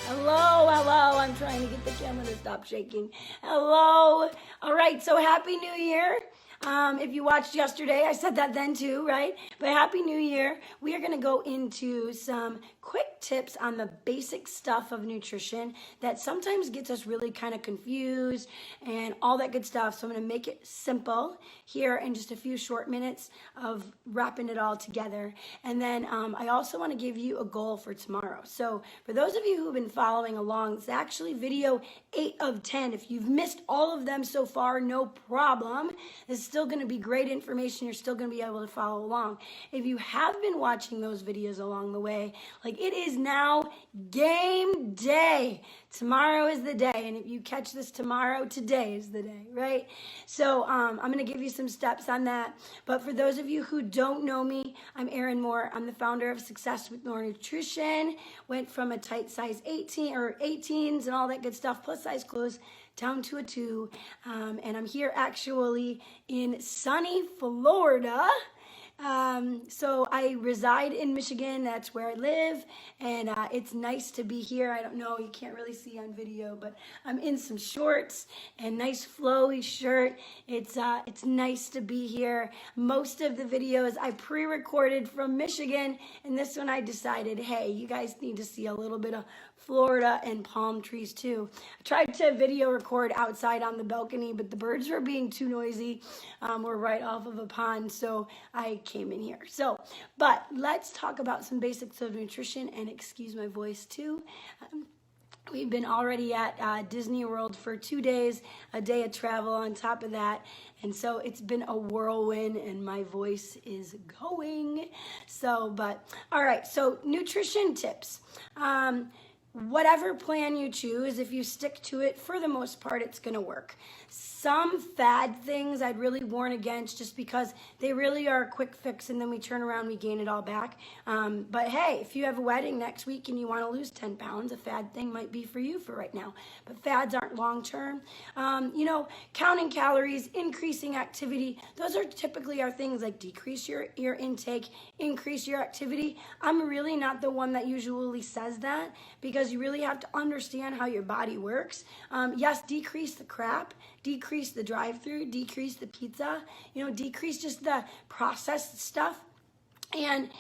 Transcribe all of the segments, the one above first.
Hello, hello. I'm trying to get the camera to stop shaking. Hello. All right, so Happy New Year. If you watched yesterday, I said that then too, right? But Happy New Year. We are going to go into some quick tips on the basic stuff of nutrition that sometimes gets us really kind of confused and all that good stuff. So I'm going to make it simple here in just a few short minutes of wrapping it all together. And then I also want to give you a goal for tomorrow. So for those of you who've been following along, it's actually video 8 of 10. If you've missed all of them so far, no problem. This is still going to be great information. You're still going to be able to follow along. If you have been watching those videos along the way, like it is now game day. Tomorrow is the day. And if you catch this tomorrow, today is the day, right? So I'm going to give you some steps on that. But for those of you who don't know me, I'm Erin Moore. I'm the founder of Success with More Nutrition. Went from a tight size 18 or 18s and all that good stuff, plus size clothes, down to a 2. And I'm here actually in sunny Florida. So I reside in Michigan. That's where I live. And it's nice to be here. I don't know, you can't really see on video, but I'm in some shorts and nice flowy shirt. It's nice to be here. Most of the videos I pre-recorded from Michigan, and this one I decided, hey, you guys need to see a little bit of Florida and palm trees too. I tried to video record outside on the balcony, but the birds were being too noisy. We're right off of a pond, so I came in here. So, but let's talk about some basics of nutrition, and excuse my voice too. We've been already at Disney World for 2 days, a day of travel on top of that. And so it's been a whirlwind and my voice is going. So, but all right, so nutrition tips. Whatever plan you choose, if you stick to it, for the most part, it's going to work. Some fad things I'd really warn against just because they really are a quick fix and then we turn around, we gain it all back. But hey, if you have a wedding next week and you want to lose 10 pounds, a fad thing might be for you for right now. But fads aren't long term. Counting calories, increasing activity, those are typically our things like decrease your intake, increase your activity. I'm really not the one that usually says that because you really have to understand how your body works. Yes, decrease the crap, decrease the drive-through, decrease the pizza, decrease just the processed stuff. And,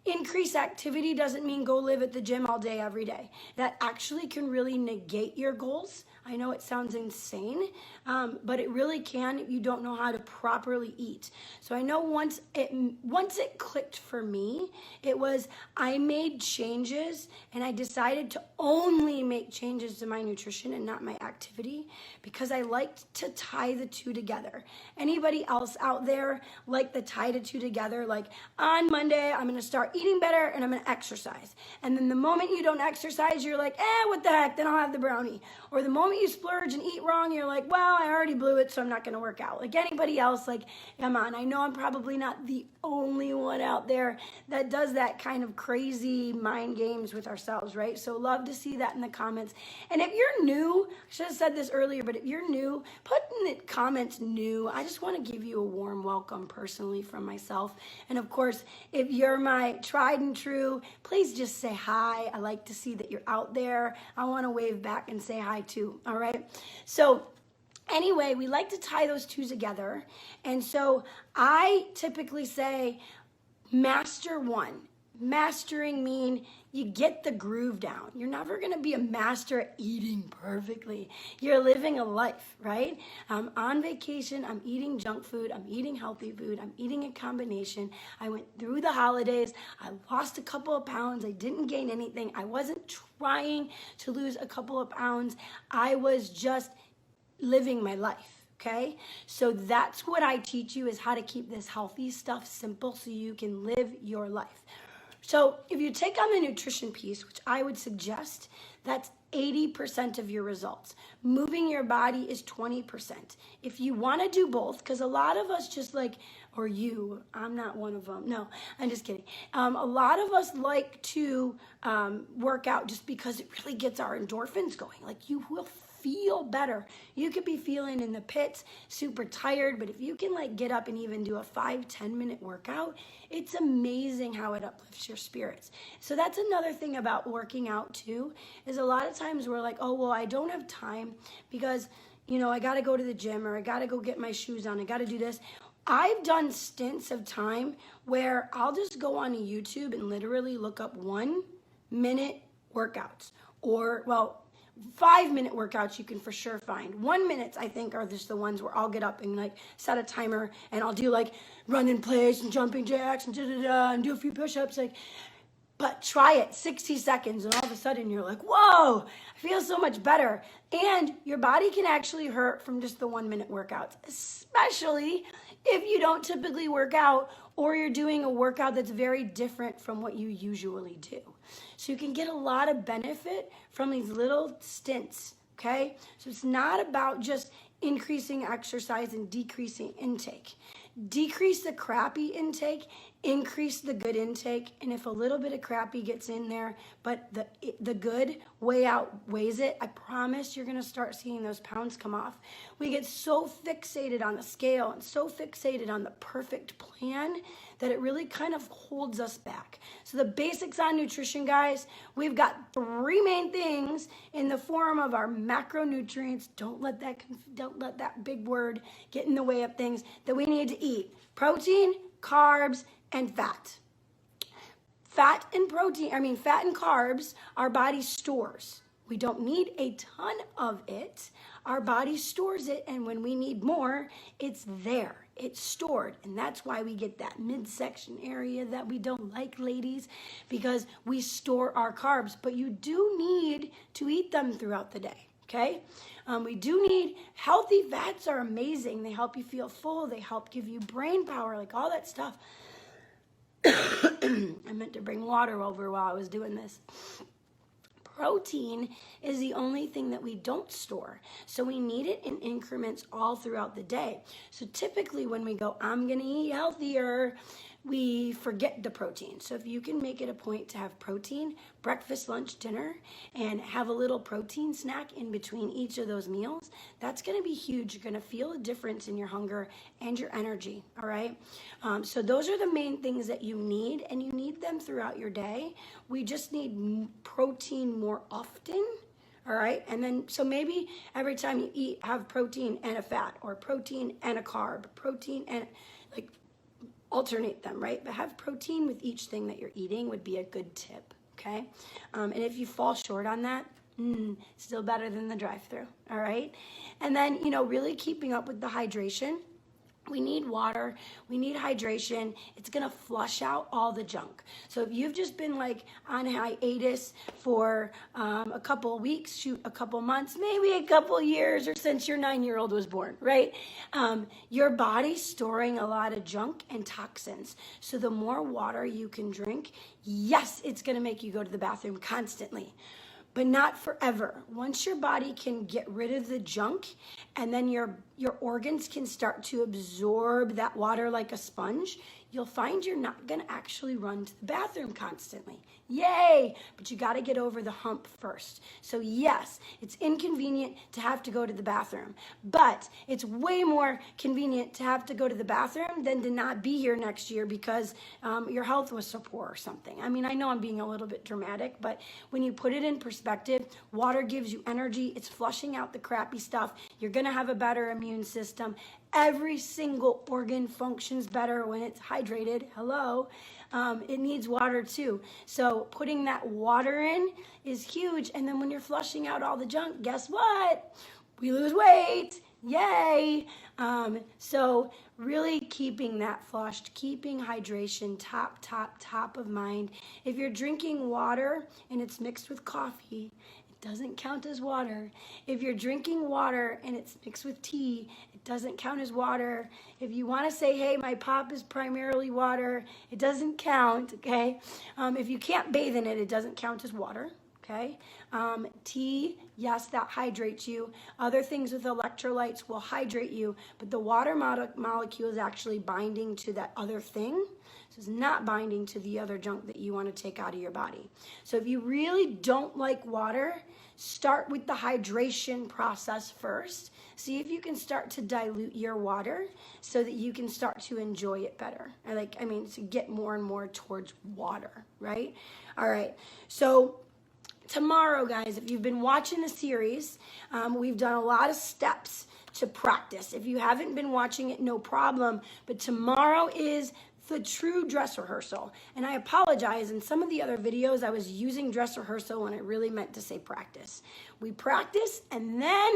increase activity doesn't mean go live at the gym all day, every day. That actually can really negate your goals. I know it sounds insane, but it really can if you don't know how to properly eat. So I know once it clicked for me, it was I made changes and I decided to only make changes to my nutrition and not my activity because I liked to tie the two together. Anybody else out there like to tie the two together? Like on Monday, I'm going to start eating better and I'm going to exercise. And then the moment you don't exercise, you're like, what the heck? Then I'll have the brownie. Or the moment you splurge and eat wrong, you're like, well, I already blew it, so I'm not going to work out. Like anybody else, like, come on. I know I'm probably not the only one out there that does that kind of crazy mind games with ourselves, right? So love to see that in the comments. And if you're new, I should have said this earlier, but if you're new, put in the comments new. I just want to give you a warm welcome personally from myself. And of course, if you're my tried and true, please just say hi. I like to see that you're out there. I want to wave back and say hi too. All right. So anyway, we like to tie those two together. And so I typically say master one. Mastering mean you get the groove down. You're never going to be a master at eating perfectly. You're living a life, right? I'm on vacation. I'm eating junk food. I'm eating healthy food. I'm eating a combination. I went through the holidays. I lost a couple of pounds. I didn't gain anything. I wasn't trying to lose a couple of pounds. I was just living my life. Okay, so that's what I teach you is how to keep this healthy stuff simple so you can live your life. So if you take on the nutrition piece, which I would suggest, that's 80% of your results. Moving your body is 20%. If you want to do both, because a lot of us just like, or you, I'm not one of them. No, I'm just kidding. A lot of us like to work out just because it really gets our endorphins going. Like you will feel better. You could be feeling in the pits, super tired, but if you can like get up and even do a 5-10 minute workout, it's amazing how it uplifts your spirits. So that's another thing about working out too, is a lot of times we're like, oh, well, I don't have time because, you know, I got to go to the gym, or I got to go get my shoes on. I got to do this. I've done stints of time where I'll just go on YouTube and literally look up 1-minute workouts, or, well, 5-minute workouts you can for sure find. 1 minute, I think, are just the ones where I'll get up and like set a timer and I'll do like run in place and jumping jacks and and do a few push-ups. Like, but try it, 60 seconds, and all of a sudden you're like, whoa, I feel so much better. And your body can actually hurt from just the 1-minute workouts, especially if you don't typically work out, or you're doing a workout that's very different from what you usually do. So you can get a lot of benefit from these little stints, okay? So it's not about just increasing exercise and decreasing intake. Decrease the crappy intake, increase the good intake, and if a little bit of crappy gets in there, but the good way outweighs it, I promise you're gonna start seeing those pounds come off. We get so fixated on the scale and so fixated on the perfect plan that it really kind of holds us back. So the basics on nutrition, guys, we've got 3 main things in the form of our macronutrients. Don't let that big word get in the way of things that we need to eat: protein, carbs, and fat. Fat and carbs, our body stores. We don't need a ton of it. Our body stores it, and when we need more, it's there. It's stored, and that's why we get that midsection area that we don't like, ladies, because we store our carbs. But you do need to eat them throughout the day, okay? We do need healthy fats. Are amazing. They help you feel full. They help give you brain power, like all that stuff. I meant to bring water over while I was doing this. Protein is the only thing that we don't store. So we need it in increments all throughout the day. So typically when we go, I'm going to eat healthier, we forget the protein. So if you can make it a point to have protein, breakfast, lunch, dinner, and have a little protein snack in between each of those meals, that's going to be huge. You're going to feel a difference in your hunger and your energy, all right? So those are the main things that you need, and you need them throughout your day. We just need protein more often, all right? And then, so maybe every time you eat, have protein and a fat, or protein and a carb, protein and, like, alternate them, right? But have protein with each thing that you're eating would be a good tip, okay? And if you fall short on that, still better than the drive-thru, all right? And then, you know, really keeping up with the hydration. We need water, we need hydration. It's gonna flush out all the junk. So if you've just been like on hiatus for a couple of weeks, shoot, a couple months, maybe a couple years, or since your 9-year-old was born, right? Your body's storing a lot of junk and toxins. So the more water you can drink, yes, it's gonna make you go to the bathroom constantly, but not forever. Once your body can get rid of the junk, and then your organs can start to absorb that water like a sponge, you'll find you're not gonna actually run to the bathroom constantly. Yay! But you gotta get over the hump first. So yes, it's inconvenient to have to go to the bathroom, but it's way more convenient to have to go to the bathroom than to not be here next year because your health was so poor or something. I mean, I know I'm being a little bit dramatic, but when you put it in perspective, water gives you energy. It's flushing out the crappy stuff. You're gonna have a better immune system. Every single organ functions better when it's hydrated. Hello. It needs water too. So putting that water in is huge. And then when you're flushing out all the junk, guess what? We lose weight. Yay. So really keeping that flushed, keeping hydration top of mind. If you're drinking water and it's mixed with coffee, doesn't count as water. If you're drinking water and it's mixed with tea, it doesn't count as water. If you want to say, hey, my pop is primarily water, it doesn't count, okay? If you can't bathe in it, it doesn't count as water, okay? Tea, yes, that hydrates you. Other things with electrolytes will hydrate you, but the water molecule is actually binding to that other thing. So it's not binding to the other junk that you want to take out of your body. So if you really don't like water, start with the hydration process first. See if you can start to dilute your water so that you can start to enjoy it better. To get more and more towards water, right? All right, so tomorrow, guys, if you've been watching the series, we've done a lot of steps to practice. If you haven't been watching it, no problem, but tomorrow is the true dress rehearsal. And I apologize, in some of the other videos I was using dress rehearsal when I really meant to say practice. We practice and then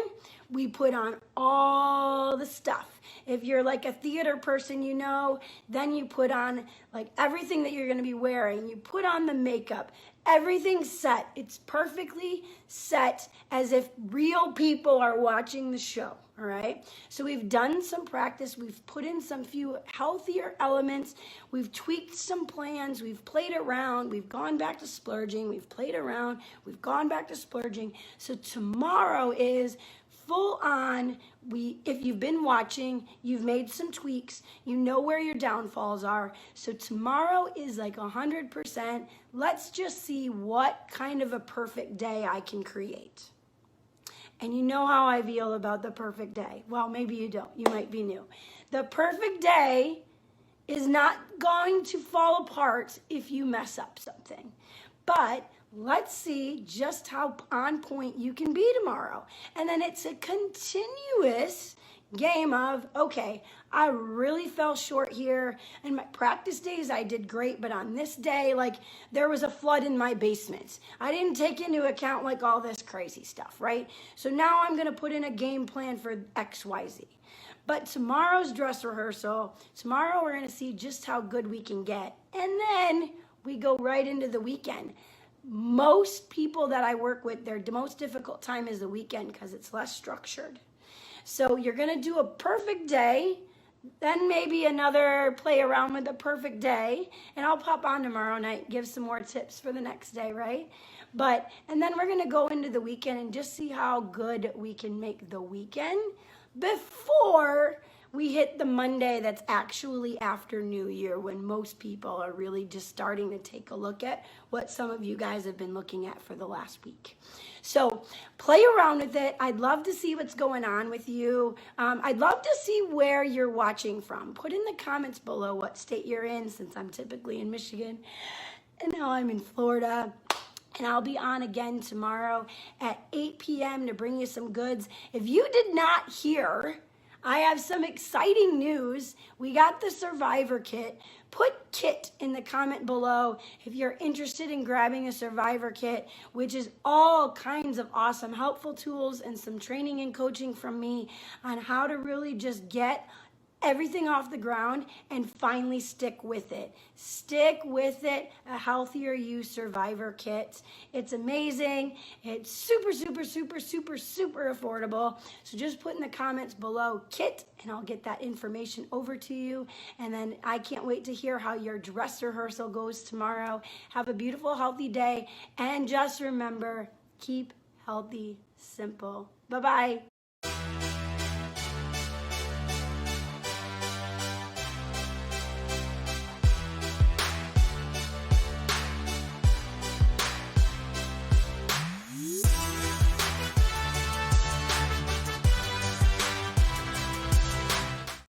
we put on all the stuff. If you're like a theater person, you know, then you put on like everything that you're gonna be wearing. You put on the makeup. Everything's set. It's perfectly set as if real people are watching the show, all right? So we've done some practice. We've put in some few healthier elements. We've tweaked some plans. We've played around. We've gone back to splurging. We've played around. We've gone back to splurging. So tomorrow is full on. If you've been watching, you've made some tweaks, you know where your downfalls are. So tomorrow is like 100%. Let's just see what kind of a perfect day I can create. And you know how I feel about the perfect day. Well, maybe you don't. You might be new. The perfect day is not going to fall apart if you mess up something. But let's see just how on point you can be tomorrow. And then it's a continuous game of, okay, I really fell short here. And my practice days, I did great. But on this day, like there was a flood in my basement. I didn't take into account like all this crazy stuff, right? So now I'm going to put in a game plan for X, Y, Z. But tomorrow's dress rehearsal, tomorrow we're going to see just how good we can get. And then we go right into the weekend. Most people that I work with, their most difficult time is the weekend because it's less structured. So you're going to do a perfect day, then maybe another play around with a perfect day, and I'll pop on tomorrow night, give some more tips for the next day, right? And then we're going to go into the weekend and just see how good we can make the weekend before we hit the Monday that's actually after New Year, when most people are really just starting to take a look at what some of you guys have been looking at for the last week. So play around with it. I'd love to see what's going on with you. I'd love to see where you're watching from. Put in the comments below what state you're in, since I'm typically in Michigan and now I'm in Florida. And I'll be on again tomorrow at 8 p.m. to bring you some goods. If you did not hear, I have some exciting news. We got the Survivor Kit. Put kit in the comment below if you're interested in grabbing a Survivor Kit, which is all kinds of awesome, helpful tools and some training and coaching from me on how to really just get everything off the ground and finally stick with it. Stick with it. A Healthier You Survivor Kit. It's amazing. It's super, super, super, super, super affordable. So just put in the comments below kit and I'll get that information over to you. And then I can't wait to hear how your dress rehearsal goes tomorrow. Have a beautiful, healthy day. And just remember, keep healthy simple. Bye-bye.